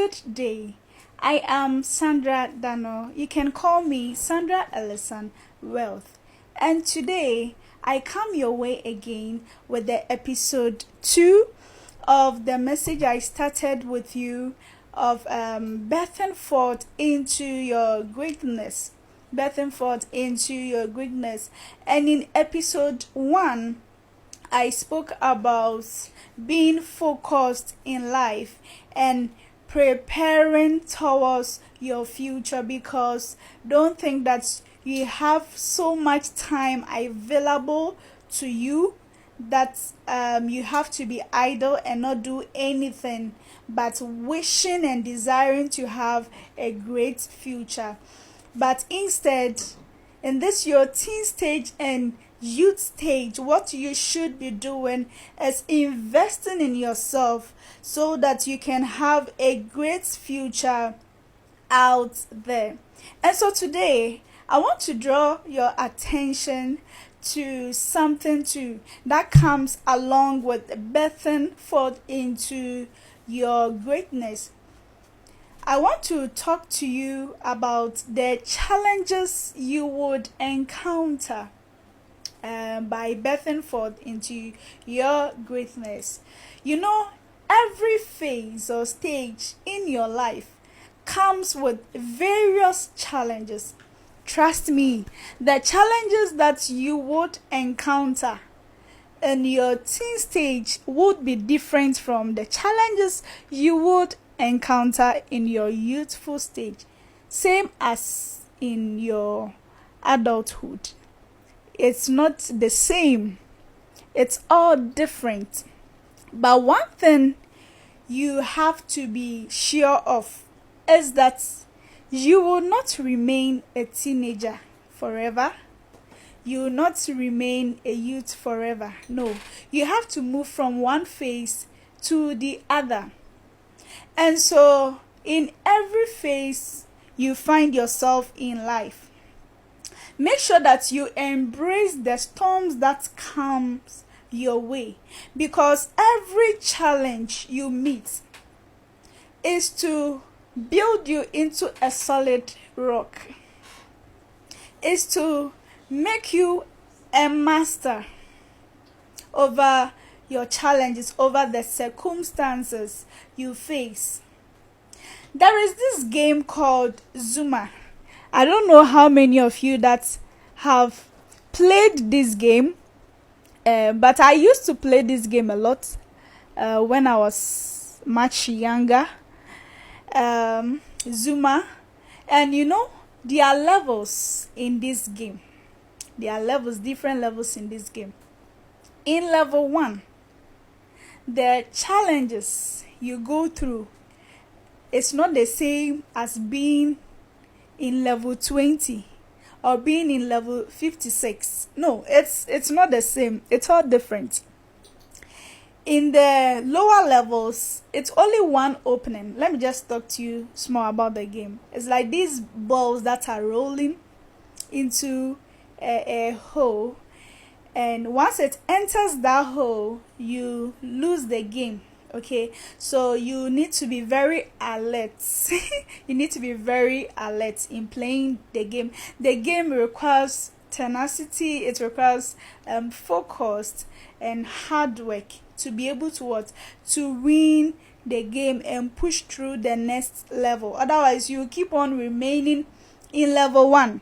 Good day. I am Sandra Dano. You can call me Sandra Ellison Wealth. And today I come your way again with the episode 2 of the message I started with you of birthing forth into your greatness. Birthing forth into your greatness. And in episode 1, I spoke about being focused in life and preparing towards your future, because don't think that you have so much time available to you that you have to be idle and not do anything but wishing and desiring to have a great future. But instead, in this your teen stage and youth stage, what you should be doing is investing in yourself so that you can have a great future out there. And so today I want to draw your attention to something too that comes along with birthing forth into your greatness. I want to talk to you about the challenges you would encounter by birthing forth into your greatness. You know, every phase or stage in your life comes with various challenges. Trust me, the challenges that you would encounter in your teen stage would be different from the challenges you would encounter in your youthful stage, same as in your adulthood. It's not the same, it's all different. But one thing you have to be sure of is that you will not remain a teenager forever. You will not remain a youth forever. No, you have to move from one phase to the other. And so, in every phase you find yourself in life, make sure that you embrace the storms that comes your way, because every challenge you meet is to build you into a solid rock, is to make you a master over your challenges, over the circumstances you face. There is this game called Zuma. I don't know how many of you that have played this game, but I used to play this game a lot when I was much younger. Zuma, and you know, there are levels in this game. There are levels, different levels in this game. In level 1, the challenges you go through is not the same as being in level 20 or being in level 56. No, it's not the same. It's all different. In the lower levels, it's only one opening. Let me just talk to you small about the game. It's like these balls that are rolling into a hole, and once it enters that hole, you lose the game. Okay, so you need to be very alert. You need to be very alert in playing the game. The game requires tenacity, it requires focus and hard work to be able to what? To win the game and push through the next level. Otherwise, you keep on remaining in level 1.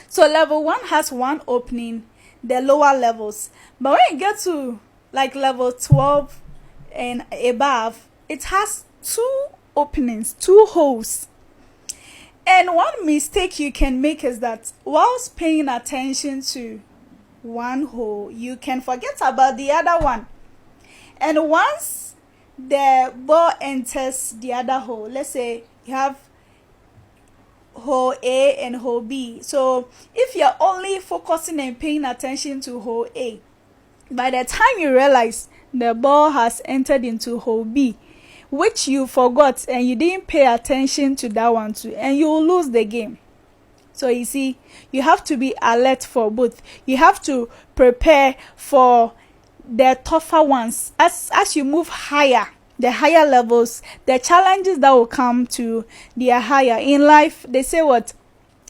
So level 1 has one opening, the lower levels. But when you get to like level 12 and above, it has 2 openings, 2 holes. And one mistake you can make is that whilst paying attention to one hole, you can forget about the other one. And once the ball enters the other hole, let's say you have hole A and hole B. So if you're only focusing and paying attention to hole A, by the time you realize the ball has entered into hole B, which you forgot and you didn't pay attention to that one too, and you will lose the game. So you see, you have to be alert for both. You have to prepare for the tougher ones as you move higher the higher levels, the challenges that will come to their higher in life. They say what,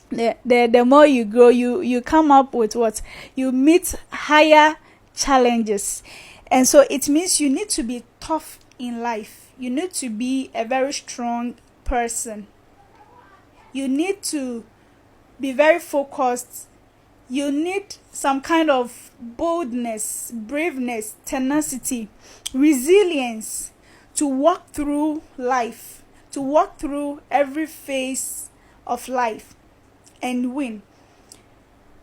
the more you grow, you come up with what, you meet higher challenges. And so it means you need to be tough in life. You need to be a very strong person. You need to be very focused. You need some kind of boldness, braveness, tenacity, resilience to walk through life, to walk through every phase of life and win.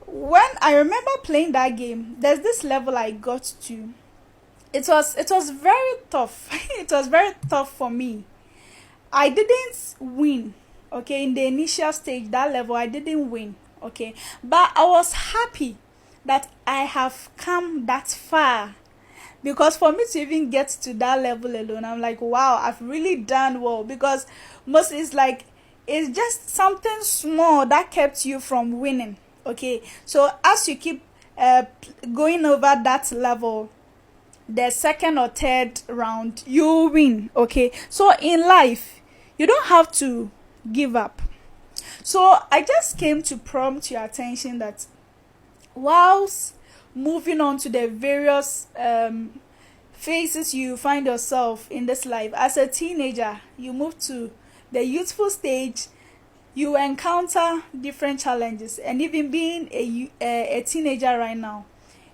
When I remember playing that game, there's this level I got to. It was very tough. It was very tough for me. I didn't win. Okay, in the initial stage, that level, I didn't win. Okay, but I was happy that I have come that far, because for me to even get to that level alone, I'm like, wow, I've really done well. Because most is like, it's just something small that kept you from winning. Okay, so as you keep going over that level, the second or third round, you win. Okay, so in life, you don't have to give up. So I just came to prompt your attention that whilst moving on to the various phases you find yourself in this life, as a teenager, you move to the youthful stage, you encounter different challenges. And even being a teenager right now,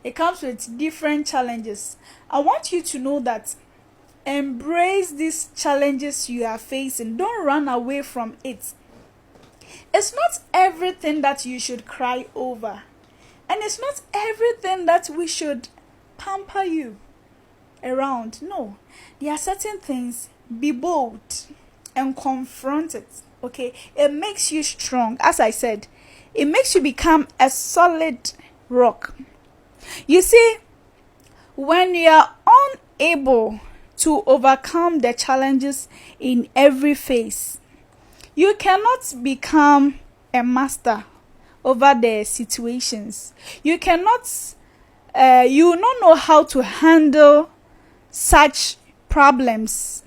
it comes with different challenges. I want you to know that embrace these challenges you are facing. Don't run away from it. It's not everything that you should cry over, and it's not everything that we should pamper you around. No, there are certain things. Be bold and confront it. Okay, it makes you strong. As I said, it makes you become a solid rock. You see, when you are unable to overcome the challenges in every phase, you cannot become a master over the situations. You cannot, you will not know how to handle such problems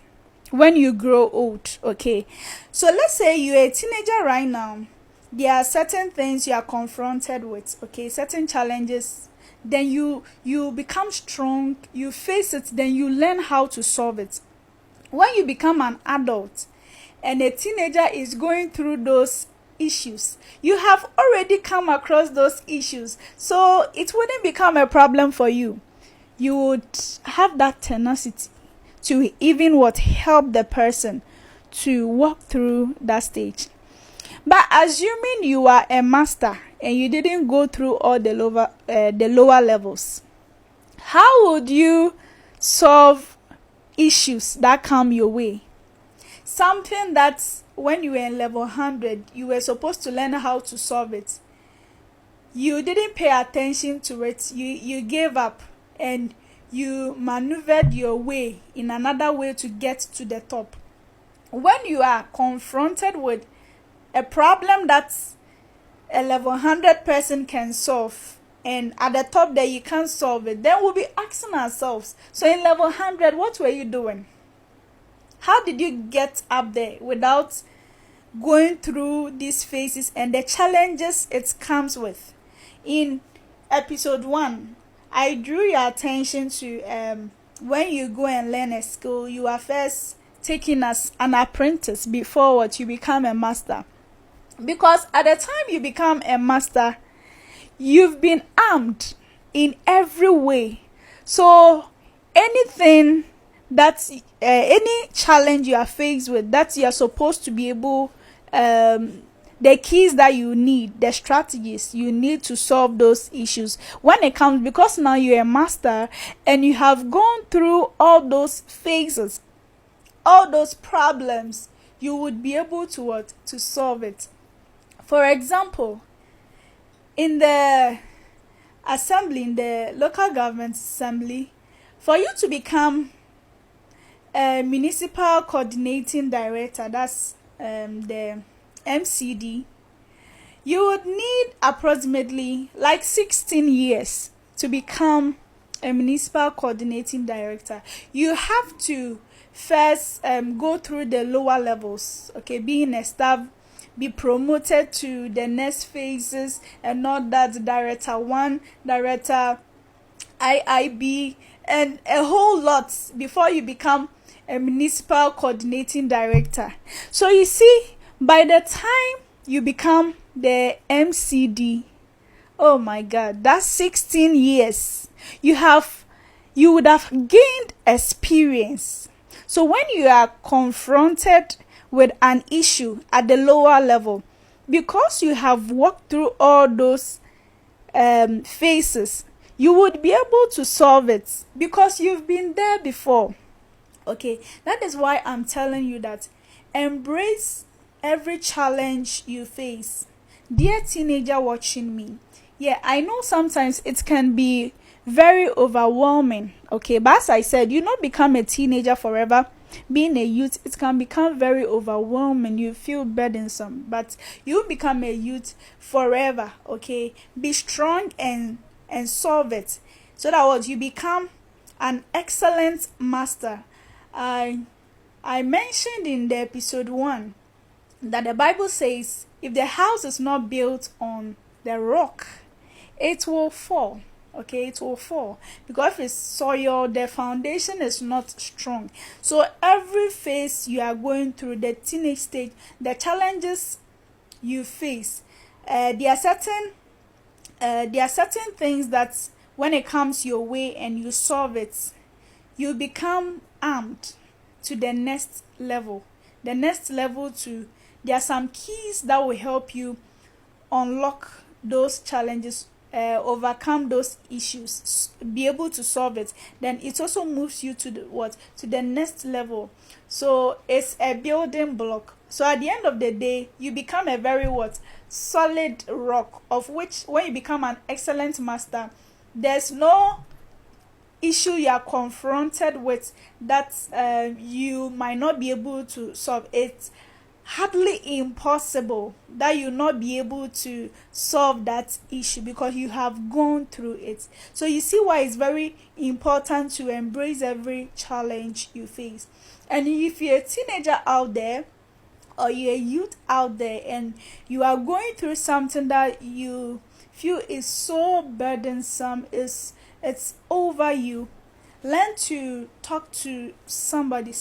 when you grow old. Okay, so let's say you're a teenager right now. There are certain things you are confronted with. Okay, certain challenges. Then you become strong. You face it. Then you learn how to solve it. When you become an adult, and a teenager is going through those issues, you have already come across those issues, so it wouldn't become a problem for you. You would have that tenacity to even what help the person to walk through that stage. But assuming you are a master and you didn't go through all the lower levels, how would you solve issues that come your way? Something that when you were in level 100, you were supposed to learn how to solve it. You didn't pay attention to it. You gave up and you maneuvered your way in another way to get to the top. When you are confronted with a problem that a level 100 person can solve, and at the top there you can't solve it, then we'll be asking ourselves, so in level 100, what were you doing? How did you get up there without going through these phases and the challenges it comes with? In episode 1, I drew your attention to when you go and learn a skill, you are first taken as an apprentice before what you become a master. Because at the time you become a master, you've been armed in every way. So anything that any challenge you are faced with, that you are supposed to be able, the keys that you need, the strategies you need to solve those issues when it comes, because now you're a master and you have gone through all those phases, all those problems, you would be able to what, to solve it. For example, in the assembly, in the local government assembly, for you to become a municipal coordinating director, that's the MCD, you would need approximately like 16 years to become a municipal coordinating director. You have to first go through the lower levels, okay, being a staff, be promoted to the next phases, and not that director 1, director IIB, and a whole lot before you become a municipal coordinating director. So you see, by the time you become the MCD, oh my God, that's 16 years. You would have gained experience. So when you are confronted with an issue at the lower level, because you have walked through all those phases, you would be able to solve it because you've been there before. Okay, that is why I'm telling you that embrace every challenge you face. Dear teenager watching me, yeah, I know sometimes it can be very overwhelming, okay, but as I said, you not become a teenager forever. Being a youth, it can become very overwhelming. You feel burdensome, but you become a youth forever, okay. Be strong and solve it, so that what you become an excellent master. I mentioned in the episode 1 that the Bible says if the house is not built on the rock, it will fall. Okay, it will fall because if it's soil, the foundation is not strong. So every phase you are going through, the teenage stage, the challenges you face, there are certain things that when it comes your way and you solve it, you become armed to the next level. The next level to there are some keys that will help you unlock those challenges, overcome those issues, be able to solve it. Then it also moves you to the next level. So it's a building block. So at the end of the day, you become a very solid rock, of which when you become an excellent master, there's no issue you are confronted with that you might not be able to solve. It's hardly impossible that you not be able to solve that issue because you have gone through it. So you see why it's very important to embrace every challenge you face. And if you're a teenager out there or you're a youth out there and you are going through something that you feel is so burdensome, it's over you, learn to talk to somebody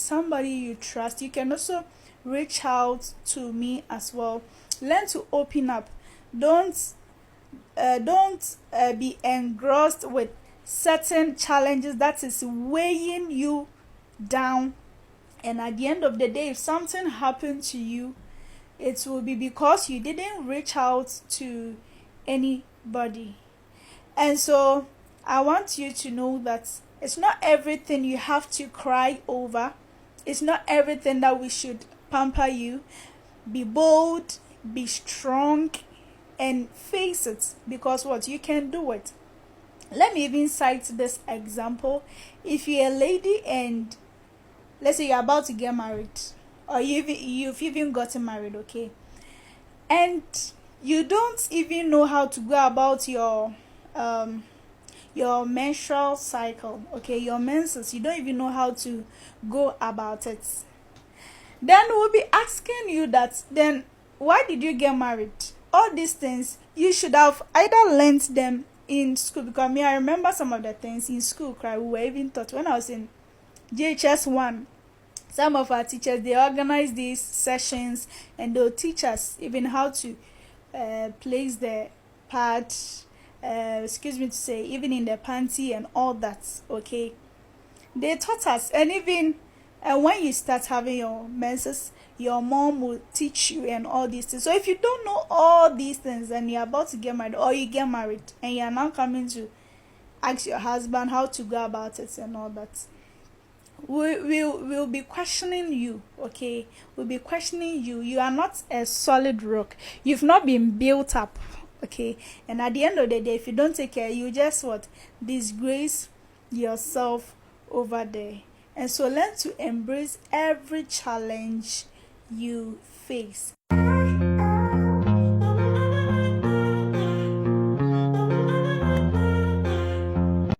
you trust. You can also reach out to me as well. Learn to open up. Don't be engrossed with certain challenges that is weighing you down. And at the end of the day, if something happened to you, it will be because you didn't reach out to anybody. And so I want you to know that it's not everything you have to cry over. It's not everything that we should pamper you. Be bold, be strong, and face it, because you can do it. Let me even cite this example. If you're a lady and let's say you're about to get married, or you've even gotten married, okay, and you don't even know how to go about your menstrual cycle, okay, your menses, you don't even know how to go about it, then we'll be asking you that, then why did you get married? All these things you should have either learned them in school, because I remember some of the things in school, we were even taught when I was in JHS 1. Some of our teachers, they organize these sessions and they'll teach us even how to place the pad, even in the panty and all that, okay. They taught us. And even when you start having your menses, your mom will teach you and all these things. So if you don't know all these things and you're about to get married, or you get married and you're now coming to ask your husband how to go about it and all that, we'll be questioning you, okay. We'll be questioning you. You are not a solid rock. You've not been built up, okay. And at the end of the day, if you don't take care, you just disgrace yourself over there. And so learn to embrace every challenge you face.